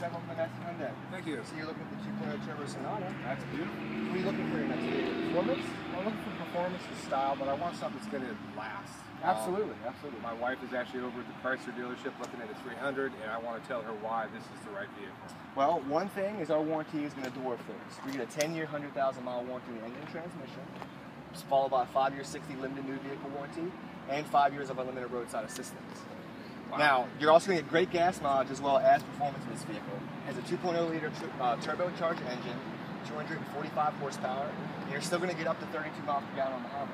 welcome to Massey Hyundai. Thank you. So you're looking at the 2.0 Turbo Sonata. That's beautiful. What are you looking for in your next vehicle? Performance? I'm looking for performance and style, but I want something that's going to last. Absolutely, absolutely. My wife is actually over at the Chrysler dealership looking at a 300, and I want to tell her why this is the right vehicle. Well, one thing is our warranty is going to dwarf things. We get a 10-year, 100,000-mile warranty on the engine and transmission, followed by a 5-year, 60 limited new vehicle warranty, and 5 years of unlimited roadside assistance. Wow. Now, you're also going to get great gas mileage as well as performance in this vehicle. It has a 2.0-liter turbocharged engine, 245 horsepower, and you're still going to get up to 32 miles per gallon on the highway.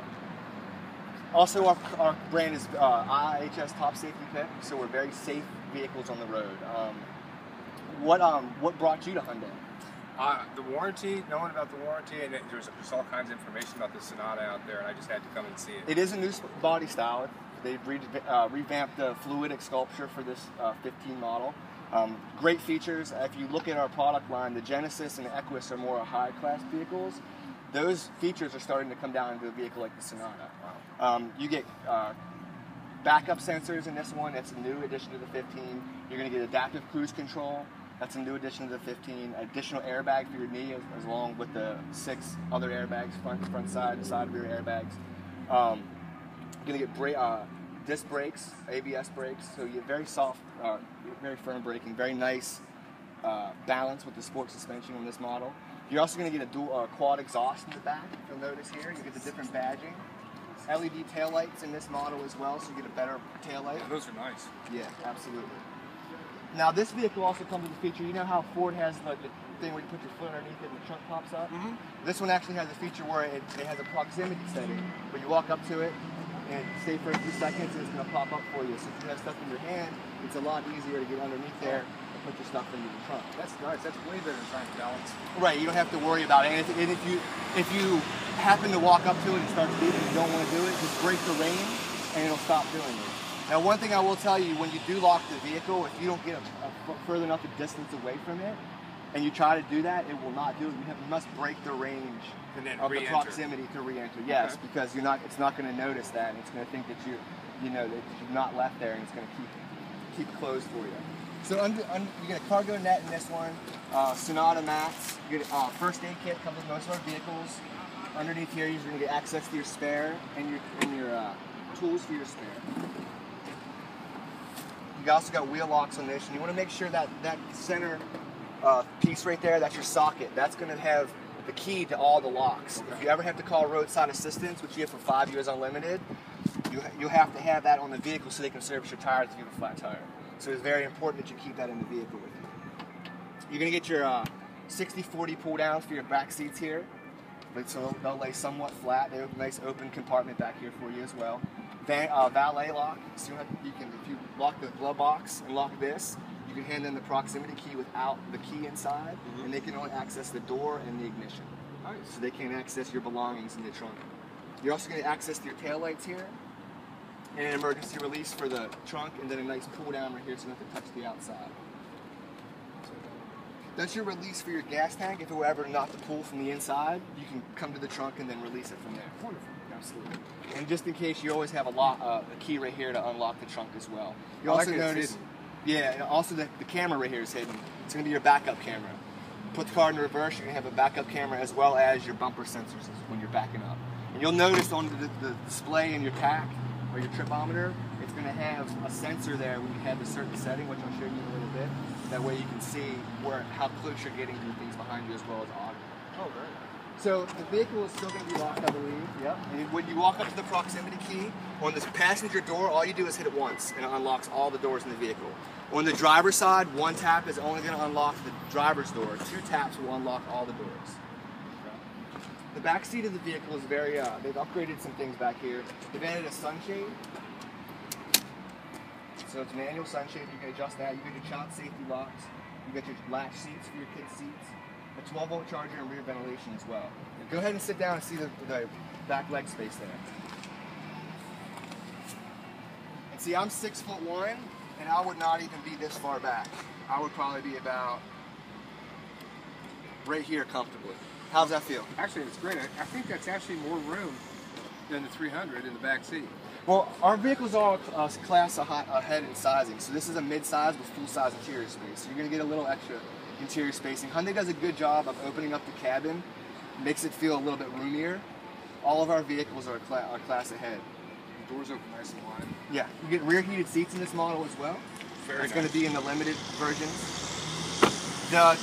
Also, our brand is IHS Top Safety Pick, so we're very safe vehicles on the road. What brought you to Hyundai? The warranty, knowing about the warranty, and there's all kinds of information about the Sonata out there, and I just had to come and see it. It is a new body style. They've revamped the fluidic sculpture for this 15 model. Great features. If you look at our product line, the Genesis and the Equus are more high-class vehicles. Those features are starting to come down into a vehicle like the Sonata. Wow. You get backup sensors in this one. That's a new addition to the 15. You're going to get adaptive cruise control. That's a new addition to the 15. Additional airbag for your knee, as along with the 6 other airbags, front side, side rear airbags. You're going to get disc brakes, ABS brakes, so you get very soft, very firm braking, very nice balance with the sport suspension on this model. You're also going to get a dual quad exhaust in the back. If you'll notice here, you get the different badging. LED taillights in this model as well, so you get a better taillight. Yeah, those are nice. Yeah, absolutely. Now this vehicle also comes with a feature. You know how Ford has like the thing where you put your foot underneath it and the trunk pops up? Mm-hmm. This one actually has a feature where it has a proximity setting, where you walk up to it and stay for a few seconds and it's going to pop up for you. So if you have stuff in your hand, it's a lot easier to get underneath there and put your stuff into the trunk. That's nice. That's way better than trying to balance. Right, you don't have to worry about it. And if you happen to walk up to it and start speeding and you don't want to do it, just break the rein and it'll stop doing it. Now, one thing I will tell you, when you do lock the vehicle, if you don't get a further enough a distance away from it, and you try to do that, it will not do it. You must break the range of the proximity to re-enter. Yes, okay. Because it's not going to notice that, and it's going to think that that you've not left there, and it's going to keep closed for you. So you get a cargo net in this one, Sonata mats. You get a first aid kit, comes with most of our vehicles. Underneath here, you're going to get access to your spare and your tools for your spare. You also got wheel locks on this, and you want to make sure that center piece right there, that's your socket. That's going to have the key to all the locks. If you ever have to call roadside assistance, which you have for 5 years unlimited, you have to have that on the vehicle so they can service your tires if you have a flat tire. So it's very important that you keep that in the vehicle with you. You're going to get your 60-40 pull downs for your back seats here. So they'll lay somewhat flat. They have a nice open compartment back here for you as well. Valet lock, so if you lock the glove box and lock this, you can hand them the proximity key without the key inside, and they can only access the door and the ignition. Nice. So they can't access your belongings in the trunk. You're also going to access your taillights here, and an emergency release for the trunk, and then a nice pull down right here so you don't have to touch the outside. That's your release for your gas tank. If it were ever not to pull from the inside, you can come to the trunk and then release it from there. Wonderful. Absolutely. And just in case, you always have a key right here to unlock the trunk as well. You also notice, yeah, and also the camera right here is hidden. It's going to be your backup camera. Put the car in reverse, you're going to have a backup camera as well as your bumper sensors when you're backing up. And you'll notice on the display in your TAC or your tripometer, it's going to have a sensor there when you have a certain setting, which I'll show you in a little bit. That way you can see how close you're getting to the things behind you as well as audio. Oh, very nice. So the vehicle is still going to be locked, I believe. Yep. And when you walk up to the proximity key, on this passenger door, all you do is hit it once, and it unlocks all the doors in the vehicle. On the driver's side, one tap is only going to unlock the driver's door. 2 taps will unlock all the doors. The back seat of the vehicle is very, they've upgraded some things back here. They've added a sunshade. So it's manual sunshade. You can adjust that. You get your child safety locks. You got your latch seats for your kids' seats. A 12-volt charger and rear ventilation as well. Go ahead and sit down and see the back leg space there. And see, I'm 6'1", and I would not even be this far back. I would probably be about right here comfortably. How does that feel? Actually, it's great. I think that's actually more room than the 300 in the back seat. Well, our vehicles are a class ahead in sizing. So this is a mid-size with full-size interior space. So you're going to get a little extra interior spacing. Hyundai does a good job of opening up the cabin, makes it feel a little bit roomier. All of our vehicles are class ahead. The doors open nice and wide. Yeah, you get rear heated seats in this model as well. It's going to be in the limited versions. The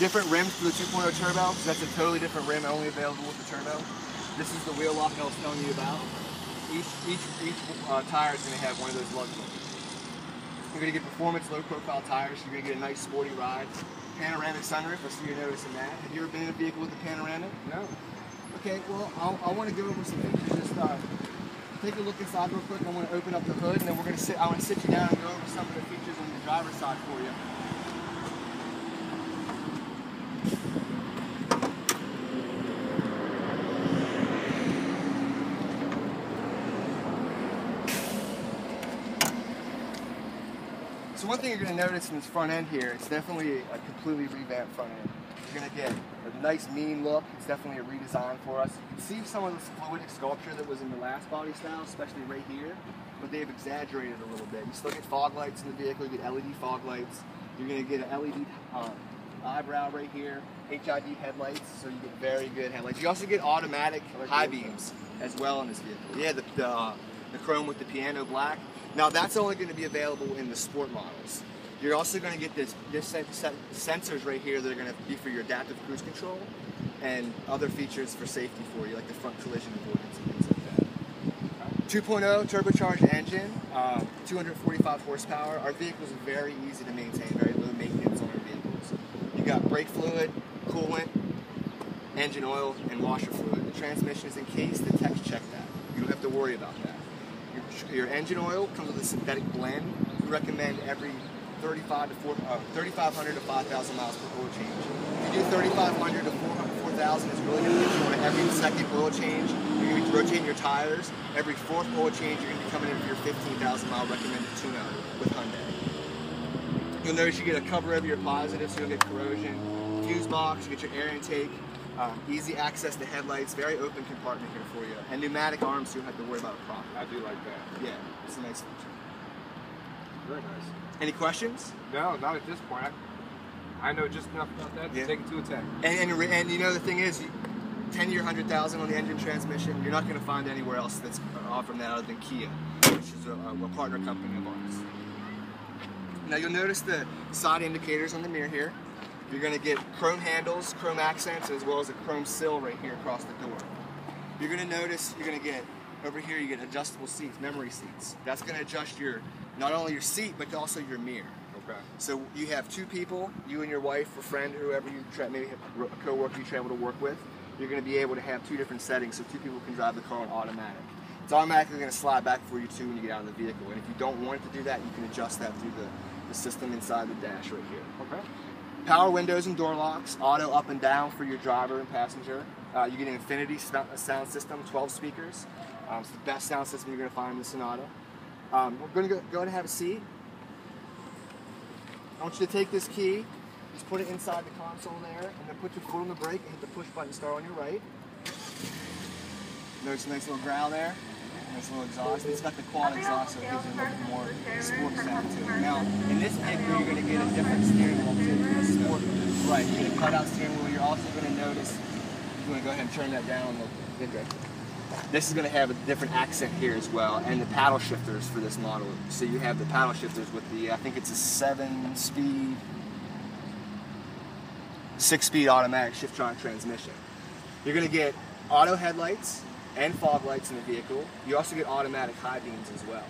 different rims for the 2.0 turbo, so that's a totally different rim, only available with the turbo. This is the wheel lock I was telling you about. Each tire is going to have one of those lugs. You're going to get performance low profile tires. You're going to get a nice sporty ride. Panoramic sunroof. I see you're noticing that. Have you ever been in a vehicle with a panoramic? No. Okay, well, I want to go over some features. Just take a look inside real quick. I want to open up the hood, and then I want to sit you down and go over some of the features on the driver's side for you. So one thing you're going to notice in this front end here, it's definitely a completely revamped front end. You're going to get a nice mean look. It's definitely a redesign for us. You can see some of this fluidic sculpture that was in the last body style, especially right here, but they've exaggerated a little bit. You still get fog lights in the vehicle, you get LED fog lights. You're going to get an LED eyebrow right here, HID headlights, so you get very good headlights. You also get automatic high beams as well in this vehicle. Yeah, the chrome with the piano black. Now that's only going to be available in the sport models. You're also going to get this sensors right here that are going to be for your adaptive cruise control and other features for safety for you, like the front collision avoidance and things like that. 2.0 turbocharged engine, 245 horsepower. Our vehicles are very easy to maintain, very low maintenance on our vehicles. You got brake fluid, coolant, engine oil, and washer fluid. The transmission is encased. The techs check that. You don't have to worry about that. Your engine oil comes with a synthetic blend. We recommend every 3,500 to 5,000 miles per oil change. If you do 3,500 to 4,000, it's really going to get you on every second oil change. You're going to be rotating your tires. Every fourth oil change, you're going to be coming in for your 15,000 mile recommended tune-up with Hyundai. You'll notice you get a cover over your positive, so you'll get corrosion. Fuse box, you get your air intake. Easy access to headlights, very open compartment here for you, and pneumatic arms so you don't have to worry about a problem. I do like that. Yeah, it's a nice feature. Very nice. Any questions? No, not at this point. I know just enough about that to take it to a 10. And you know the thing is, 10-year 100,000 on the engine transmission, you're not going to find anywhere else that's offering that other than Kia, which is a partner company of ours. Now you'll notice the side indicators on the mirror here. You're going to get chrome handles, chrome accents, as well as a chrome sill right here across the door. You're going to notice, you're going to get, over here you get adjustable seats, memory seats. That's going to adjust not only your seat, but also your mirror. Okay. So you have two people, you and your wife, or friend, whoever you maybe have a co-worker you travel to work with. You're going to be able to have two different settings so two people can drive the car on automatic. It's automatically going to slide back for you too when you get out of the vehicle. And if you don't want it to do that, you can adjust that through the system inside the dash right here. Okay. Power windows and door locks, auto up and down for your driver and passenger. You get an Infinity sound system, 12 speakers. It's the best sound system you're going to find in the Sonata. We're going to go ahead and have a seat. I want you to take this key, just put it inside the console there, and then put your foot on the brake and hit the push button start on your right. Notice a nice little growl there. Nice little exhaust. It's got the quad exhaust, so it gives it a little bit more sport sound to it. Now, in this vehicle, you're going to get a different steering wheel too. Sport. Right, you get a cutout steering wheel. You're also going to notice, if you want to go ahead and turn that down, this is going to have a different accent here as well, and the paddle shifters for this model. So you have the paddle shifters with the, I think it's a 6-speed automatic Shiftron transmission. You're going to get auto headlights and fog lights in the vehicle. You also get automatic high beams as well.